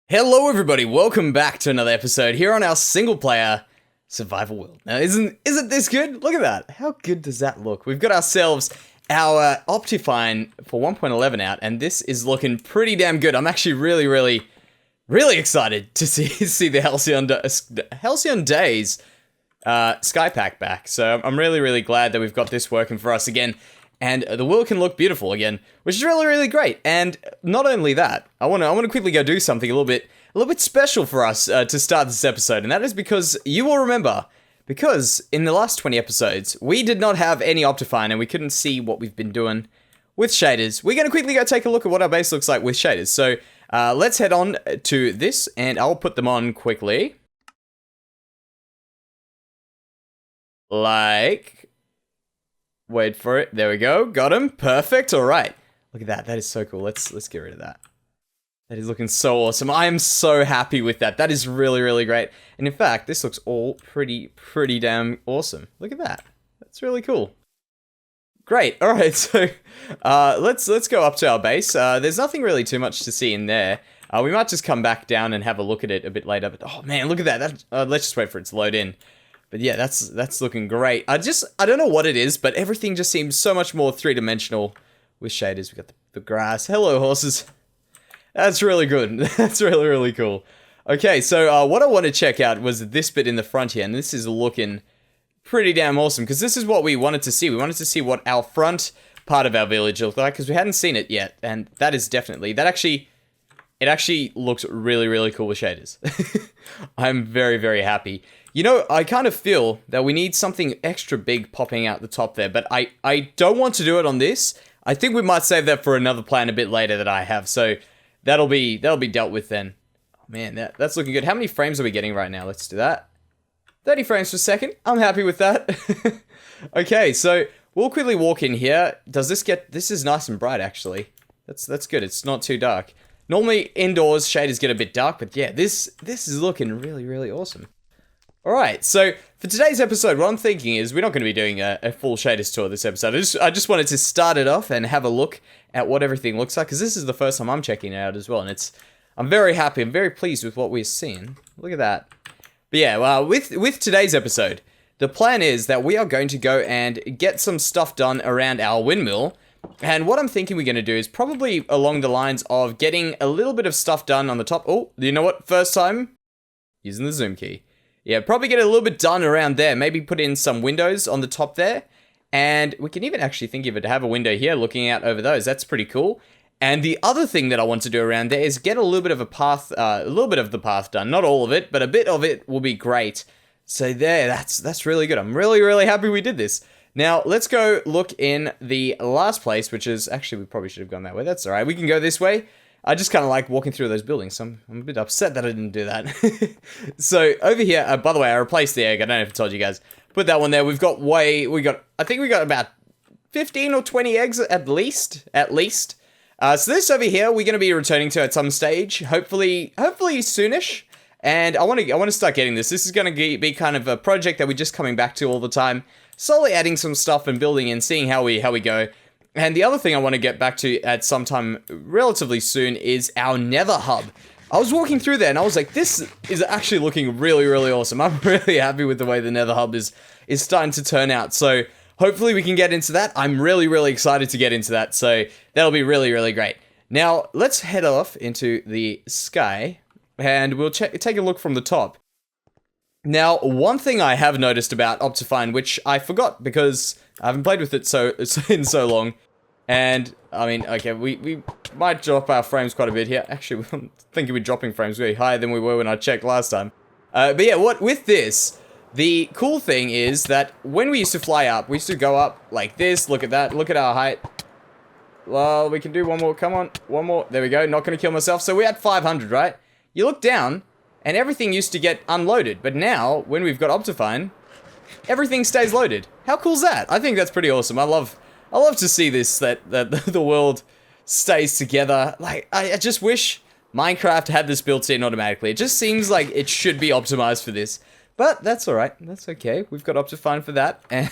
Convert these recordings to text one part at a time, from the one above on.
Hello everybody, welcome back to another episode here on our single player survival world. Now isn't this good? Look at that. How good does that look? We've got ourselves our Optifine for 1.11 out, and this is looking pretty damn good. I'm actually really excited to see the Halcyon Days Sky Pack back. So I'm really glad that we've got this working for us again. And the world can look beautiful again, which is really great. And not only that, I want to quickly go do something a little bit special for us to start this episode, and that is because you will remember, because in the last 20 episodes we did not have any Optifine and we couldn't see what we've been doing with shaders. We're going to quickly go take a look at what our base looks like with shaders. So let's head on to this, and I'll put them on quickly. Wait for it. There we go. Got him. Perfect. All right. Look at that. That is so cool. Let's get rid of that. That is looking so awesome. I am so happy with that. That is really great. And in fact, this looks all pretty damn awesome. Look at that. That's really cool. Great. All right. So let's go up to our base. There's nothing really too much to see in there. We might just come back down and have a look at it a bit later. But oh man, look at that. Let's just wait for it to load in. But yeah, that's looking great. I don't know what it is, but everything just seems so much more three-dimensional with shaders. We got the grass. Hello, horses. That's really good. That's really cool. Okay, so what I want to check out was this bit in the front here, and this is looking pretty damn awesome, because this is what we wanted to see. We wanted to see what our front part of our village looked like, because we hadn't seen it yet, and that is definitely, it actually looks really cool with shaders. I'm very happy. You know, I kind of feel that we need something extra big popping out the top there, but I don't want to do it on this. I think we might save that for another plan a bit later that I have, so that'll be dealt with then. Oh man, that's looking good. How many frames are we getting right now? Let's do that. 30 frames per second. I'm happy with that. Okay, so we'll quickly walk in here. This is nice and bright actually. That's good. It's not too dark. Normally indoors shaders get a bit dark, but yeah, this is looking really awesome. Alright, so for today's episode, what I'm thinking is we're not going to be doing a full shaders tour this episode. I just wanted to start it off and have a look at what everything looks like, because this is the first time I'm checking it out as well, and I'm very happy, I'm very pleased with what we're seeing. Look at that. But yeah, well, with today's episode, the plan is that we are going to go and get some stuff done around our windmill, and what I'm thinking we're going to do is probably along the lines of getting a little bit of stuff done on the top. Oh, you know what? First time using the zoom key. Yeah, probably get a little bit done around there. Maybe put in some windows on the top there. And we can even actually think of it to have a window here looking out over those. That's pretty cool. And the other thing that I want to do around there is get a little bit of the path done. Not all of it, but a bit of it will be great. So there, that's really good. I'm really happy we did this. Now, let's go look in the last place, which is... Actually, we probably should have gone that way. That's all right. We can go this way. I just kind of like walking through those buildings, so I'm a bit upset that I didn't do that. So, over here... by the way, I replaced the egg. I don't know if I told you guys. Put that one there. I think we got about 15 or 20 eggs at least. So this over here, we're going to be returning to at some stage. Hopefully soonish. And I want to start getting this. This is going to be kind of a project that we're just coming back to all the time. Slowly adding some stuff and building and seeing how we go. And the other thing I want to get back to at some time relatively soon is our nether hub. I was walking through there and I was like, this is actually looking really awesome. I'm really happy with the way the nether hub is starting to turn out. So hopefully we can get into that. I'm really excited to get into that. So that'll be really great. Now let's head off into the sky and we'll take a look from the top. Now, one thing I have noticed about Optifine, which I forgot because I haven't played with it in so long, and I mean, okay, we might drop our frames quite a bit here. Actually, I'm thinking we're dropping frames way higher than we were when I checked last time. But yeah, with this, the cool thing is that when we used to fly up, we used to go up like this. Look at that. Look at our height. Well, we can do one more. Come on, one more. There we go. Not gonna kill myself. So we're at 500, right? You look down. And everything used to get unloaded, but now, when we've got Optifine, everything stays loaded. How cool is that? I think that's pretty awesome. I love to see this, that the world stays together. Like, I just wish Minecraft had this built in automatically. It just seems like it should be optimized for this. But that's alright. That's okay. We've got Optifine for that, and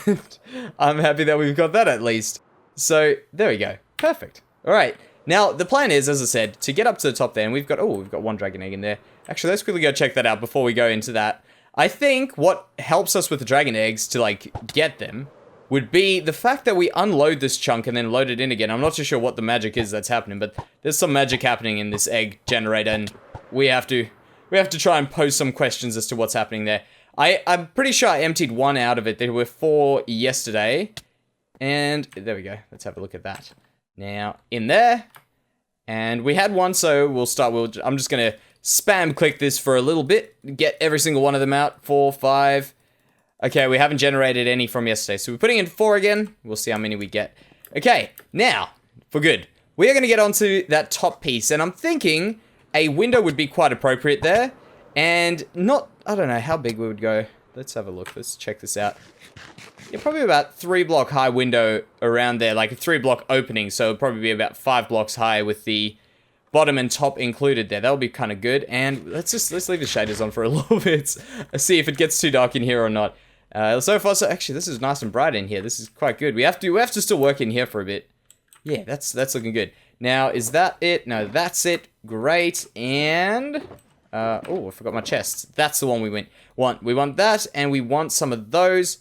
I'm happy that we've got that at least. So, there we go. Perfect. Alright. Now, the plan is, as I said, to get up to the top there, and we've got one dragon egg in there. Actually, let's quickly go check that out before we go into that. I think what helps us with the dragon eggs to, like, get them would be the fact that we unload this chunk and then load it in again. I'm not too sure what the magic is that's happening, but there's some magic happening in this egg generator, and we have to try and pose some questions as to what's happening there. I'm pretty sure I emptied one out of it. There were 4 yesterday, and there we go. Let's have a look at that. Now, in there, and we had one, so I'm just gonna spam click this for a little bit, get every single one of them out. 4, 5. Okay, we haven't generated any from yesterday, so we're putting in 4 again. We'll see how many we get. Okay, now, for good. We are going to get onto that top piece, and I'm thinking a window would be quite appropriate there, and I don't know how big we would go. Let's have a look. Let's check this out. Yeah, probably about 3 block high window around there, like a 3 block opening, so it'll probably be about 5 blocks high with the bottom and top included there. That'll be kind of good, and let's leave the shaders on for a little bit. See if it gets too dark in here or not. So far, so actually, this is nice and bright in here. This is quite good. We have to still work in here for a bit. Yeah, that's looking good. Now, is that it? No, that's it. Great. And oh, I forgot my chest. That's the one we want. We want that, and we want some of those,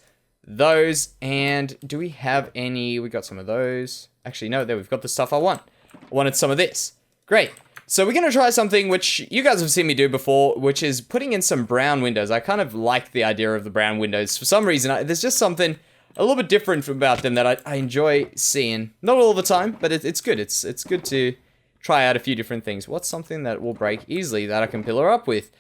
and do we have any? We got some of those. Actually, no. There, we've got the stuff I want. I wanted some of this. Great. So we're going to try something which you guys have seen me do before, which is putting in some brown windows. I kind of like the idea of the brown windows. For some reason, there's just something a little bit different about them that I enjoy seeing. Not all the time, but it's good. It's good to try out a few different things. What's something that will break easily that I can pillar up with?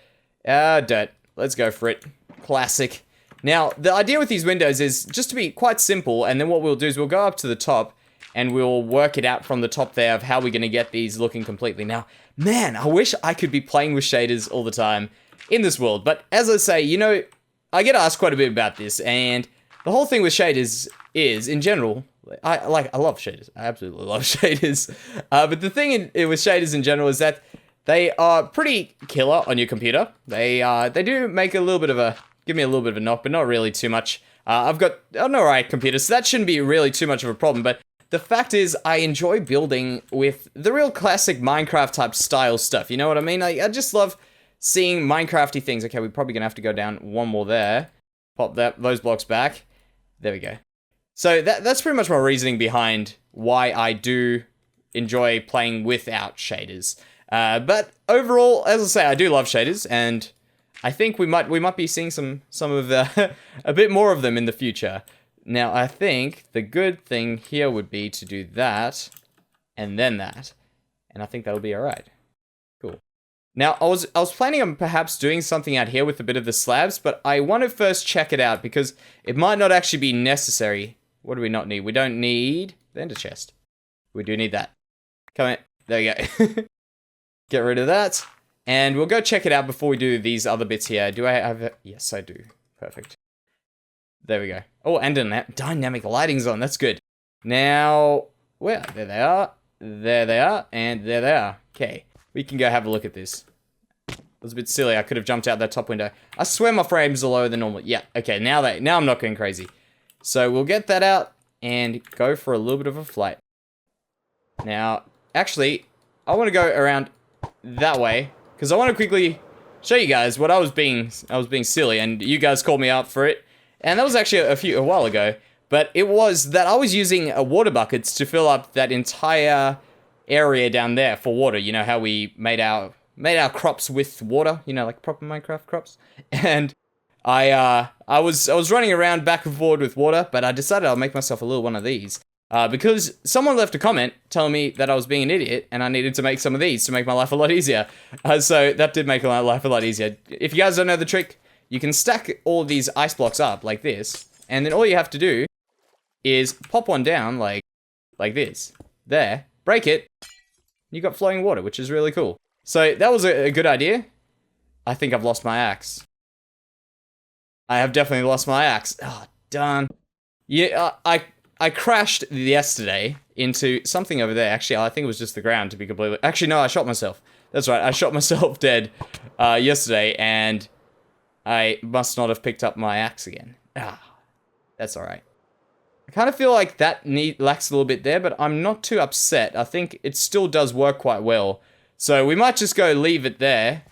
Dirt. Let's go for it. Classic. Now, the idea with these windows is just to be quite simple, and then what we'll do is we'll go up to the top, and we'll work it out from the top there of how we're going to get these looking completely. Now, man, I wish I could be playing with shaders all the time in this world. But as I say, you know, I get asked quite a bit about this. And the whole thing with shaders is, in general, I love shaders. I absolutely love shaders. But the thing with shaders in general is that they are pretty killer on your computer. They do make a little bit of a, give me a little bit of a knock, but not really too much. I've got an alright computer, so that shouldn't be really too much of a problem. But the fact is, I enjoy building with the real classic Minecraft type style stuff. You know what I mean? I just love seeing Minecrafty things. Okay, we're probably gonna have to go down one more there. Pop those blocks back. There we go. So that's pretty much my reasoning behind why I do enjoy playing without shaders. But overall, as I say, I do love shaders, and I think we might be seeing some of the a bit more of them in the future. Now, I think the good thing here would be to do that, and then that. And I think that'll be alright. Cool. Now, I was planning on perhaps doing something out here with a bit of the slabs, but I want to first check it out, because it might not actually be necessary. What do we not need? We don't need the ender chest. We do need that. Come in. There you go. Get rid of that. And we'll go check it out before we do these other bits here. Do I have it? Yes, I do. Perfect. There we go. Oh, and dynamic lighting's on. That's good. Now, well, there they are. There they are. And there they are. Okay. We can go have a look at this. It was a bit silly. I could have jumped out that top window. I swear my frames are lower than normal. Yeah. Okay. Now I'm not going crazy. So we'll get that out and go for a little bit of a flight. Now, actually, I want to go around that way because I want to quickly show you guys what I was being silly, and you guys called me out for it. And that was actually a while ago, but it was that I was using water buckets to fill up that entire area down there for water. You know how we made our crops with water, you know, like proper Minecraft crops. And I was running around back and forward with water, but I decided I'll make myself a little one of these. Because someone left a comment telling me that I was being an idiot and I needed to make some of these to make my life a lot easier. So that did make my life a lot easier. If you guys don't know the trick, you can stack all of these ice blocks up like this, and then all you have to do is pop one down like this. There, break it, you got flowing water, which is really cool. So that was a good idea. I think I've lost my axe. I have definitely lost my axe. Oh, darn. Yeah, I crashed yesterday into something over there. Actually, I think it was just the ground, to be completely... Actually, no, I shot myself. That's right, I shot myself dead yesterday, and I must not have picked up my axe again. Ah, that's alright. I kind of feel like that lacks a little bit there, but I'm not too upset. I think it still does work quite well. So we might just go leave it there.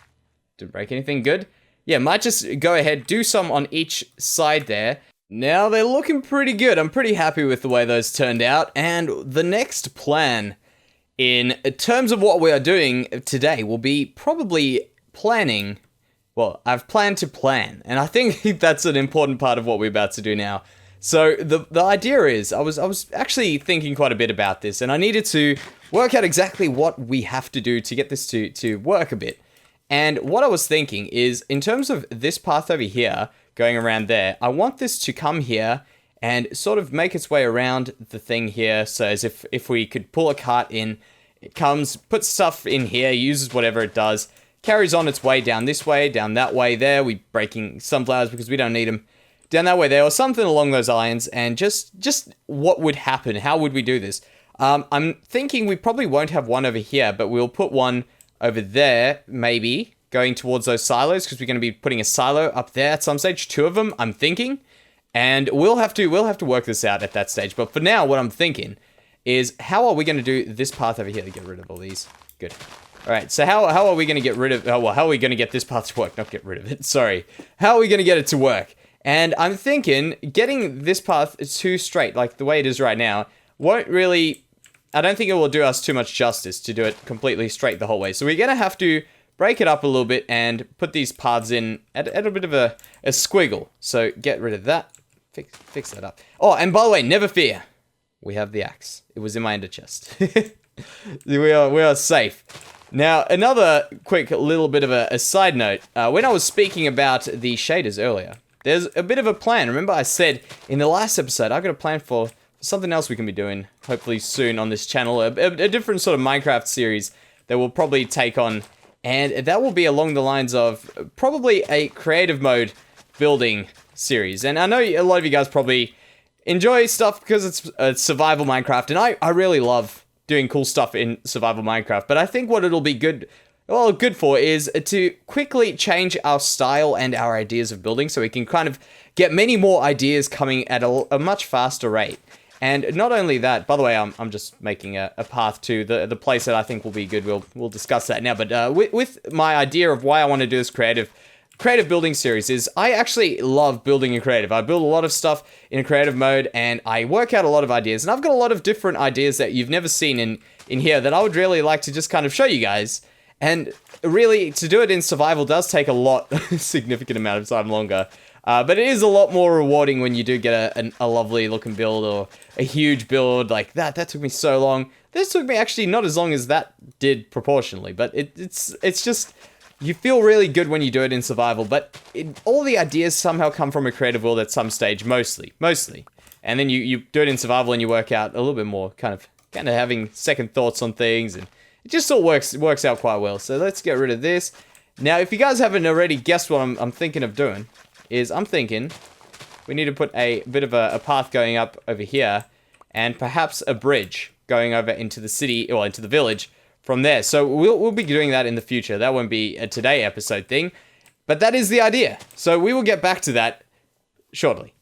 Didn't break anything good. Yeah, might just go ahead, do some on each side there. Now they're looking pretty good. I'm pretty happy with the way those turned out. And the next plan in terms of what we are doing today will be probably planning. Well, I've planned to plan, and I think that's an important part of what we're about to do now. So the idea is, I was actually thinking quite a bit about this, and I needed to work out exactly what we have to do to get this to work a bit. And what I was thinking is, in terms of this path over here, going around there, I want this to come here and sort of make its way around the thing here. So as if we could pull a cart in, it comes, puts stuff in here, uses whatever it does, carries on its way down this way, down that way there. We're breaking sunflowers because we don't need them. Down that way there, or something along those lines, and just what would happen? How would we do this? I'm thinking we probably won't have one over here, but we'll put one over there, maybe, going towards those silos, because we're going to be putting a silo up there at some stage, 2 of them, I'm thinking, and we'll have to work this out at that stage. But for now, what I'm thinking is, how are we going to do this path over here to get rid of all these? Good. All right, so how are we going to get rid of, how are we going to get this path to work? Not get rid of it, sorry. How are we going to get it to work? And I'm thinking getting this path too straight, like the way it is right now, won't really, I don't think it will do us too much justice to do it completely straight the whole way. So we're going to have to break it up a little bit and put these paths in at a bit of a squiggle. So get rid of that, fix that up. Oh, and by the way, never fear. We have the axe. It was in my ender chest. we are safe. Now, another quick little bit of a side note. When I was speaking about the shaders earlier, there's a bit of a plan. Remember I said in the last episode, I've got a plan for something else we can be doing, hopefully soon on this channel. A different sort of Minecraft series that we'll probably take on. And that will be along the lines of probably a creative mode building series. And I know a lot of you guys probably enjoy stuff because it's survival Minecraft. And I really love doing cool stuff in survival Minecraft. But I think what it'll be good for is to quickly change our style and our ideas of building so we can kind of get many more ideas coming at a much faster rate. And not only that, by the way, I'm just making a path to the place that I think will be good. We'll discuss that now. But with my idea of why I want to do this creative building series is I actually love building in creative. I build a lot of stuff in creative mode and I work out a lot of ideas. And I've got a lot of different ideas that you've never seen in here that I would really like to just kind of show you guys. And really, to do it in survival does take a significant amount of time longer. But it is a lot more rewarding when you do get a lovely looking build or a huge build like that. That took me so long. This took me actually not as long as that did proportionally. But it's just, you feel really good when you do it in survival. But all the ideas somehow come from a creative world at some stage, mostly. And then you do it in survival and you work out a little bit more, kind of having second thoughts on things, and it just all works out quite well. So let's get rid of this. Now, if you guys haven't already guessed what I'm thinking of doing, is I'm thinking we need to put a bit of a path going up over here, and perhaps a bridge going over into the city, or into the village from there. So we'll be doing that in the future. That won't be a today episode thing, but that is the idea. So we will get back to that shortly.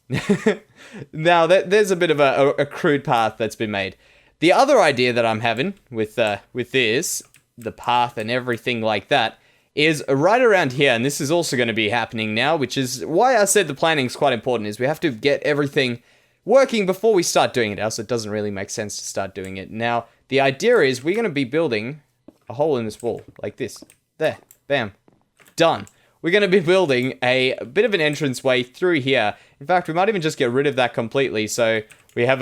Now, there's a bit of a crude path that's been made. The other idea that I'm having with this, the path and everything like that, is right around here, and this is also going to be happening now, which is why I said the planning is quite important, is we have to get everything working before we start doing it, else it doesn't really make sense to start doing it. Now, the idea is we're going to be building a hole in this wall, like this. There. Bam. Done. We're going to be building a bit of an entranceway through here. In fact, we might even just get rid of that completely, so we have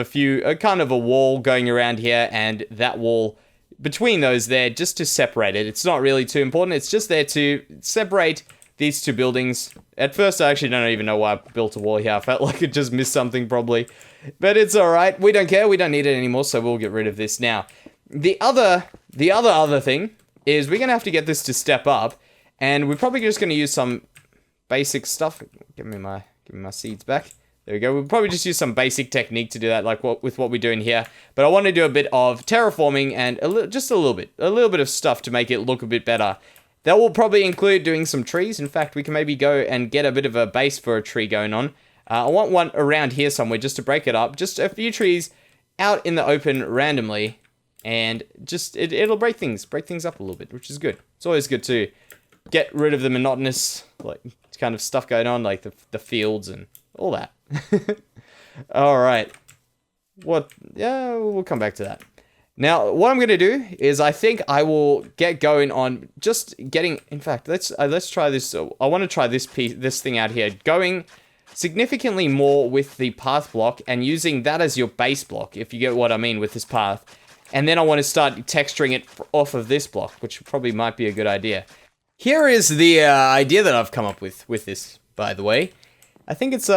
kind of a wall going around here, and that wall between those there, just to separate it. It's not really too important. It's just there to separate these two buildings. At first, I actually don't even know why I built a wall here. I felt like it just missed something probably. But it's alright. We don't care. We don't need it anymore, so we'll get rid of this now. The other thing is we're going to have to get this to step up, and we're probably just going to use some basic stuff. Give me my seeds back. There we go. We'll probably just use some basic technique to do that, like with what we're doing here. But I want to do a bit of terraforming and just a little bit of stuff to make it look a bit better. That will probably include doing some trees. In fact, we can maybe go and get a bit of a base for a tree going on. I want one around here somewhere just to break it up. Just a few trees out in the open randomly. And just, it'll break things up a little bit, which is good. It's always good to get rid of the monotonous, like, kind of stuff going on, like the fields and all that. Alright. Yeah, we'll come back to that. Now, what I'm going to do is I think I will get going on just getting, in fact, let's try this. I want to try this thing out here. Going significantly more with the path block and using that as your base block, if you get what I mean with this path. And then I want to start texturing it off of this block, which probably might be a good idea. Here is the idea that I've come up with this, by the way. I think it's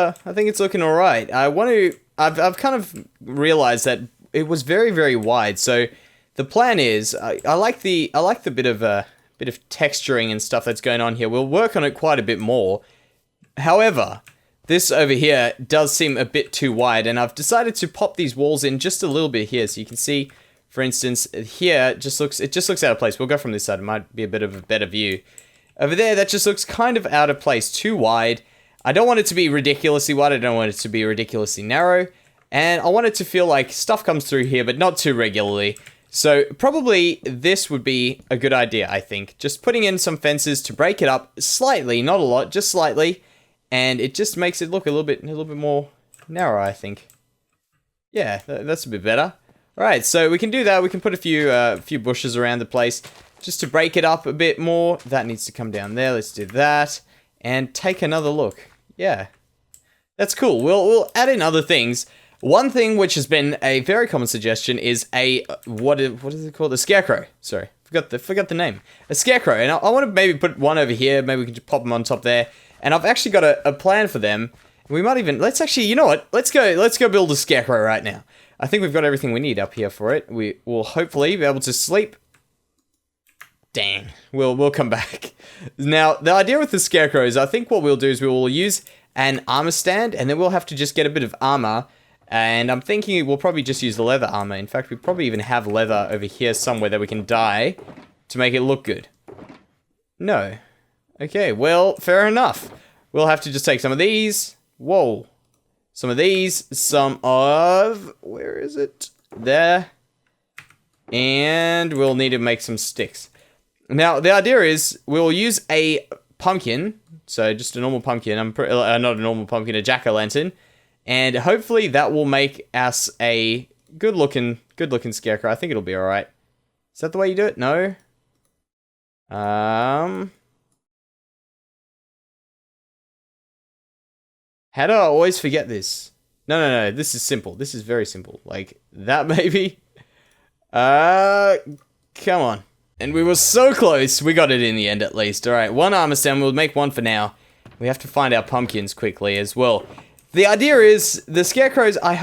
looking all right. I've kind of realized that it was very, very wide. So the plan is, I like the bit of texturing and stuff that's going on here. We'll work on it quite a bit more. However, this over here does seem a bit too wide, and I've decided to pop these walls in just a little bit here, so you can see. For instance, here, it just looks out of place. We'll go from this side. It might be a bit of a better view. Over there, that just looks kind of out of place. Too wide. I don't want it to be ridiculously wide. I don't want it to be ridiculously narrow. And I want it to feel like stuff comes through here, but not too regularly. So probably this would be a good idea, I think. Just putting in some fences to break it up slightly, not a lot, just slightly. And it just makes it look a little bit more narrow, I think. Yeah, that's a bit better. Alright, so we can do that. We can put a few bushes around the place just to break it up a bit more. That needs to come down there. Let's do that. And take another look. Yeah. That's cool. We'll add in other things. One thing which has been a very common suggestion is what is it called? A scarecrow. Sorry. Forgot the name. A scarecrow. And I want to maybe put one over here. Maybe we can just pop them on top there. And I've actually got a plan for them. We might even, you know what? Let's go build a scarecrow right now. I think we've got everything we need up here for it. We will hopefully be able to sleep. Dang. We'll come back. Now, the idea with the scarecrow is I think what we'll do is we will use an armor stand, and then we'll have to just get a bit of armor. And I'm thinking we'll probably just use the leather armor. In fact, we probably even have leather over here somewhere that we can dye to make it look good. No. Okay, well, fair enough. We'll have to just take some of these. Whoa. Some of these, where is it? There. And we'll need to make some sticks. Now, the idea is we'll use a pumpkin. So just a normal pumpkin. Not a normal pumpkin, a jack-o'-lantern. And hopefully that will make us a good-looking scarecrow. I think it'll be alright. Is that the way you do it? No? How do I always forget this? No. This is simple. This is very simple. Like, that maybe? Come on. And we were so close. We got it in the end, at least. Alright, one armor stand. We'll make one for now. We have to find our pumpkins quickly as well. The idea is, the scarecrows, I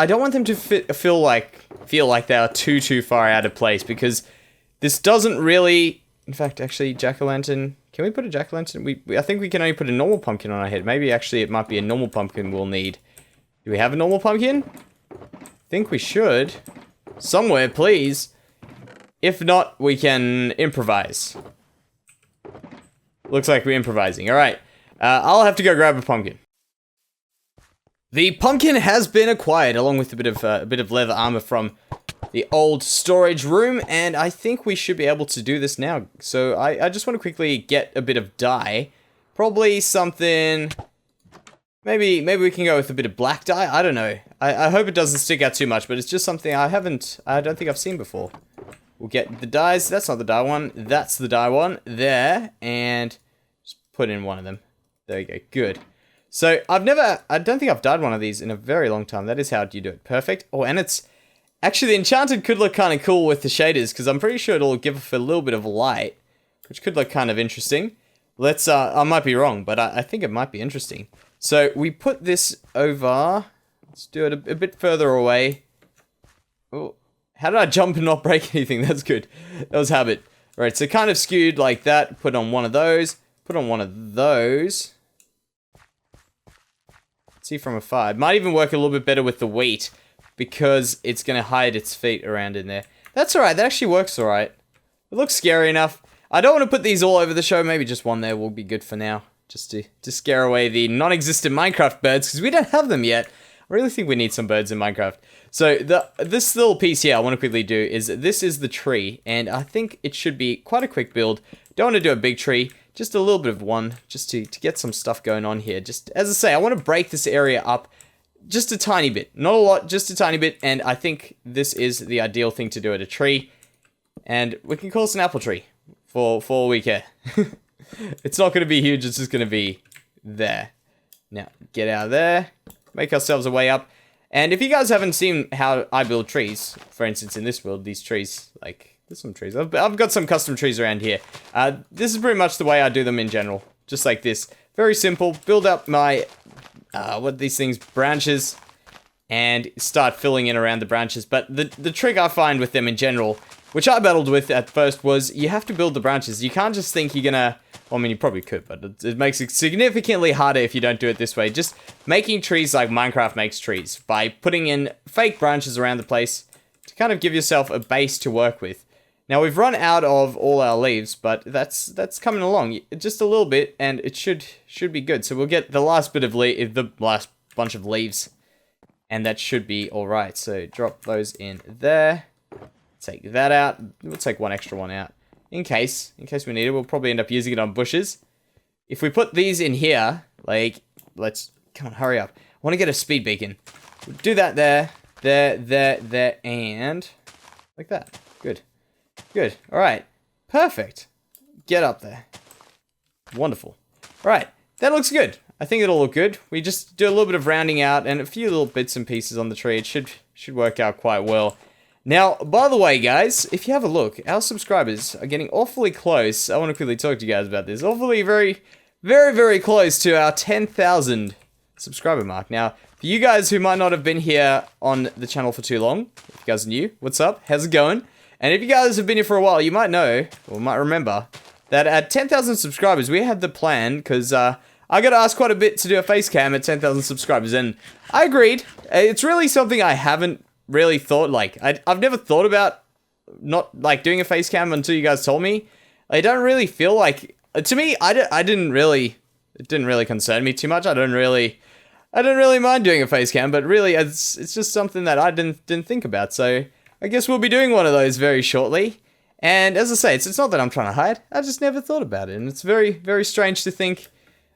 don't want them to feel like they are too far out of place, because this doesn't really... In fact, actually, jack-o'-lantern... Can we put a jack-o'-lantern? I think we can only put a normal pumpkin on our head. Maybe, actually, it might be a normal pumpkin we'll need. Do we have a normal pumpkin? I think we should. Somewhere, please. If not, we can improvise. Looks like we're improvising. Alright. I'll have to go grab a pumpkin. The pumpkin has been acquired, along with a bit of leather armor from the old storage room, and I think we should be able to do this now. So I just want to quickly get a bit of dye. Probably something... Maybe we can go with a bit of black dye? I don't know. I hope it doesn't stick out too much, but it's just something I don't think I've seen before. We'll get the dyes. That's not the dye one. That's the dye one. There. And just put in one of them. There you go. Good. So I don't think I've dyed one of these in a very long time. That is how you do it. Perfect. Oh, and it's... Actually, the enchanted could look kind of cool with the shaders, because I'm pretty sure it'll give off a little bit of light, which could look kind of interesting. Let's, I might be wrong, but I think it might be interesting. So we put this over, let's do it a bit further away. Oh, how did I jump and not break anything? That's good. That was habit. Right, so kind of skewed like that. Put on one of those. Put on one of those. Let's see from afar. It might even work a little bit better with the wheat, because it's going to hide its feet around in there. That's alright, that actually works alright. It looks scary enough. I don't want to put these all over the show, maybe just one there will be good for now. just to scare away the non-existent Minecraft birds, because we don't have them yet. I really think we need some birds in Minecraft. So this little piece here I want to quickly do is, this is the tree, and I think it should be quite a quick build. Don't want to do a big tree, just a little bit of one, just to get some stuff going on here. Just, as I say, I want to break this area up just a tiny bit. Not a lot, just a tiny bit, and I think this is the ideal thing to do at a tree. And we can call this an apple tree, for all we care. It's not going to be huge, it's just going to be there. Now, get out of there, make ourselves a way up. And if you guys haven't seen how I build trees, for instance, in this world, these trees, like, there's some trees. I've got some custom trees around here. This is pretty much the way I do them in general. Just like this. Very simple. Build up my, what these things, branches, and start filling in around the branches. But the trick I find with them in general, which I battled with at first, was you have to build the branches. You can't just think you're gonna... Well, I mean, you probably could, but it makes it significantly harder if you don't do it this way. Just making trees like Minecraft makes trees, by putting in fake branches around the place to kind of give yourself a base to work with. Now, we've run out of all our leaves, but that's coming along just a little bit, and it should be good. So we'll get the last bit of the last bunch of leaves, and that should be all right. So drop those in there. Take that out. We'll take one extra one out. In case we need it, we'll probably end up using it on bushes. If we put these in here, like, come on, hurry up. I want to get a speed beacon. We'll do that there, and like that. Good. All right. Perfect. Get up there. Wonderful. All right. That looks good. I think it'll look good. We just do a little bit of rounding out and a few little bits and pieces on the tree. It should work out quite well. Now, by the way, guys, if you have a look, our subscribers are getting awfully close. I want to quickly talk to you guys about this. Awfully, very, very, very close to our 10,000 subscriber mark. Now, for you guys who might not have been here on the channel for too long, if you guys are new, what's up? How's it going? And if you guys have been here for a while, you might know, or might remember, that at 10,000 subscribers, we had the plan, because I got asked quite a bit to do a face cam at 10,000 subscribers, and I agreed. It's really something I haven't really thought, like, I've never thought about not, like, doing a face cam until you guys told me. I don't really feel like, to me, it didn't really concern me too much. I don't really mind doing a face cam, but really, it's just something that I didn't think about, so I guess we'll be doing one of those very shortly. And as I say, it's not that I'm trying to hide, I just never thought about it, and it's very, very strange to think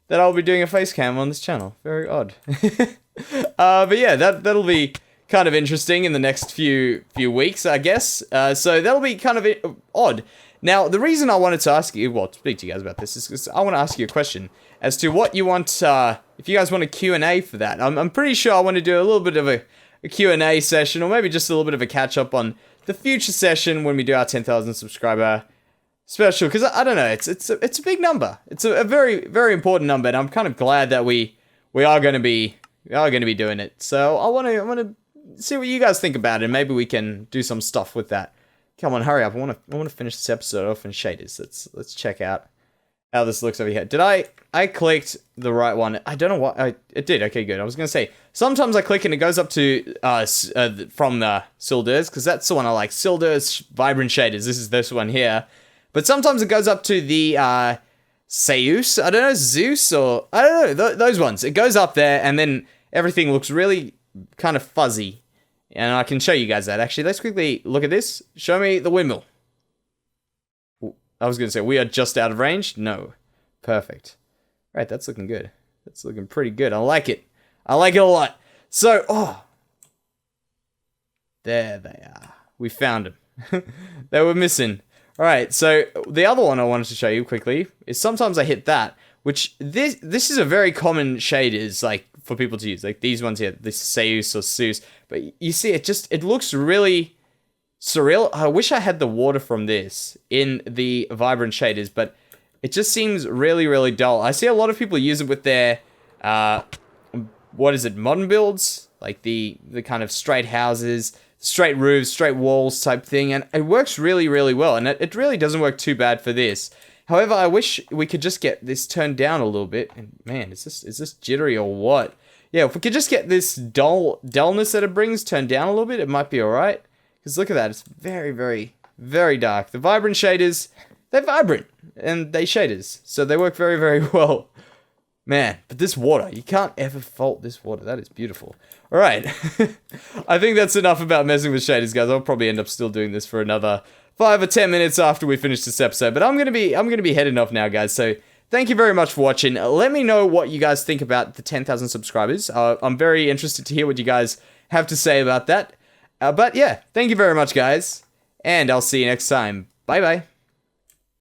that I'll be doing a face cam on this channel. Very odd. But yeah, that'll be kind of interesting in the next few weeks, I guess. So that'll be kind of odd. Now, the reason I wanted to ask you, well, to speak to you guys about this, is because I want to ask you a question as to what you want, if you guys want a Q&A for that. I'm pretty sure I want to do a little bit of a Q&A session, or maybe just a little bit of a catch-up on the future session when we do our 10,000 subscriber special, because I don't know, it's a big number. It's a very, very important number, and I'm kind of glad that we are going to be doing it. So I want to see what you guys think about it, and maybe we can do some stuff with that. Come on, hurry up. I want to finish this episode off in shaders. Let's check out how this looks over here. Did I clicked the right one? I don't know what it did. Okay, good. I was going to say, sometimes I click and it goes up to from the Sildur's, because that's the one I like. Sildur's Vibrant Shaders. This is this one here. But sometimes it goes up to the Zeus. I don't know, Zeus, or I don't know, those ones. It goes up there and then everything looks really kind of fuzzy. And I can show you guys that. Actually, let's quickly look at this. Show me the windmill. I was going to say, we are just out of range. No. Perfect. All right, that's looking good. That's looking pretty good. I like it. I like it a lot. So, there they are. We found them. They were missing. All right, so the other one I wanted to show you quickly is sometimes I hit that, which this is a very common shade, is like for people to use, like these ones here, this Zeus or Zeus. But you see, it looks really surreal. I wish I had the water from this in the vibrant shaders, but it just seems really, really dull. I see a lot of people use it with their, what is it, modern builds? Like the kind of straight houses, straight roofs, straight walls type thing, and it works really, really well, and it really doesn't work too bad for this. However, I wish we could just get this turned down a little bit, and man, is this jittery or what? Yeah, if we could just get this dullness that it brings turned down a little bit, it might be alright. Because look at that, it's very, very, very dark. The vibrant shaders, they're vibrant, and they shaders, so they work very, very well. Man, but this water, you can't ever fault this water. That is beautiful. All right. I think that's enough about messing with shaders, guys. I'll probably end up still doing this for another 5 or 10 minutes after we finish this episode, but I'm going to be heading off now, guys. So, thank you very much for watching. Let me know what you guys think about the 10,000 subscribers. I'm very interested to hear what you guys have to say about that. But yeah, thank you very much, guys. And I'll see you next time. Bye-bye.